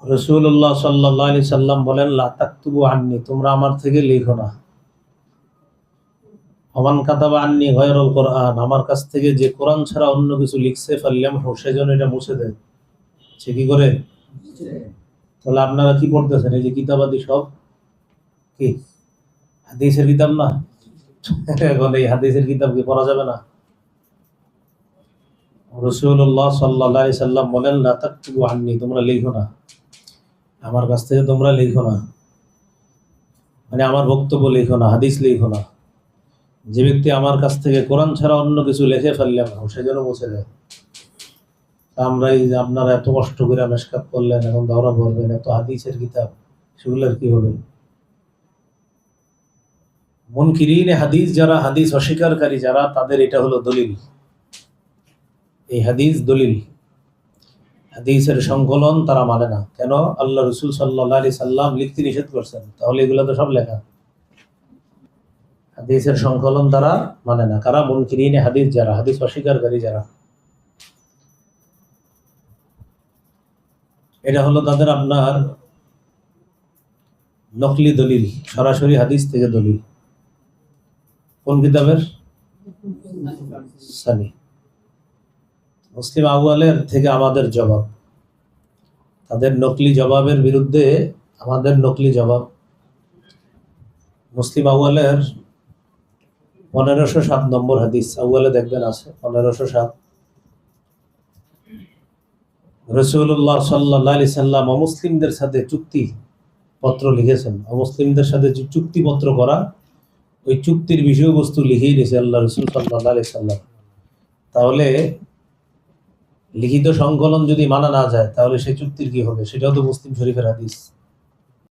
রাসূলুল্লাহ সাল্লাল্লাহু আলাইহি সাল্লাম বলেন, লা তাকতুবু আন্নি, তোমরা আমার থেকে লিখো না। ওমান কাতাবা আন্নি গায়রুল কোরআন, আমার কাছ থেকে যে কোরআন ছাড়া অন্য কিছু লিখছে ফাল্যামহু, সেজন্য এটা মুছে দেয়। সে কি করে? তাহলে আপনারা কি পড়তেছেন? এই যে কিতাবাদি সব কি হাদিসের কিতাব না? এখন এই হাদিসের কিতাব কি পড়া যাবে না? রাসূলুল্লাহ সাল্লাল্লাহু আলাইহি সাল্লাম বলেন, লা তাকতুবু আন্নি, তোমরা লিখো না, আমার কাছ থেকে তোমরা লিখো না, মানে আমার বক্তব্য লিখো না, হাদিস লিখো না। যে ব্যক্তি আমার কাছ থেকে কোরআন ছাড়া অন্য কিছু লিখে ফেললাম সেজন্য মুছে দেয়। আমরা এই যে আপনারা এত কষ্ট করে মেশকাত করলেন, এখন ধরা পড়বেন এত হাদিসের কিতাব, সেগুলোর কি হবে? মুনকিরিনে হাদিস যারা, হাদিস অস্বীকারী যারা, তাদের এটা হলো দলিল। এই হাদিস দলিল, হাদিসের সংকলন তারা মানে না। কেন? আল্লাহ রসুল সাল্লাল্লাহু আলাইহি সাল্লাম লিখতে নিষেধ করছেন, তাহলে এগুলো তো সব লেখা। হাদিসের সংকলন তারা মানে না। কারা? মুনকিরিনে হাদিস যারা, হাদিস অস্বীকারী যারা। এটা হলো তাদের আপনার নকলি দলিল, সরাসরি হাদিস থেকে দলিল। কোন কিতাবের? সানি মুসলিম আউয়ালের থেকে আমাদের জবাব, তাদের নকলি জবাবের বিরুদ্ধে আমাদের নকলি জবাব। মুসলিম আউয়ালের 1507 নম্বর হাদিস, আউয়ালে দেখবেন আছে 1507। রাসূলুল্লাহ সাল্লাল্লাহু আলাইহি সাল্লাম অমুসলিমদের সাথে চুক্তি পত্র লিখেছেন। অমুসলিমদের সাথে যে চুক্তিপত্র করা, ওই চুক্তির বিষয়বস্তু লিখেই দিয়েছে আল্লাহ রসুল সাল্লাল্লাহু আলাইহি সাল্লাম। তাহলে লিখিত সংকলন যদি মানা না যায়, তাহলে সেই চুক্তির কি হবে? সেটাও তো মুসলিম শরীফের হাদিস।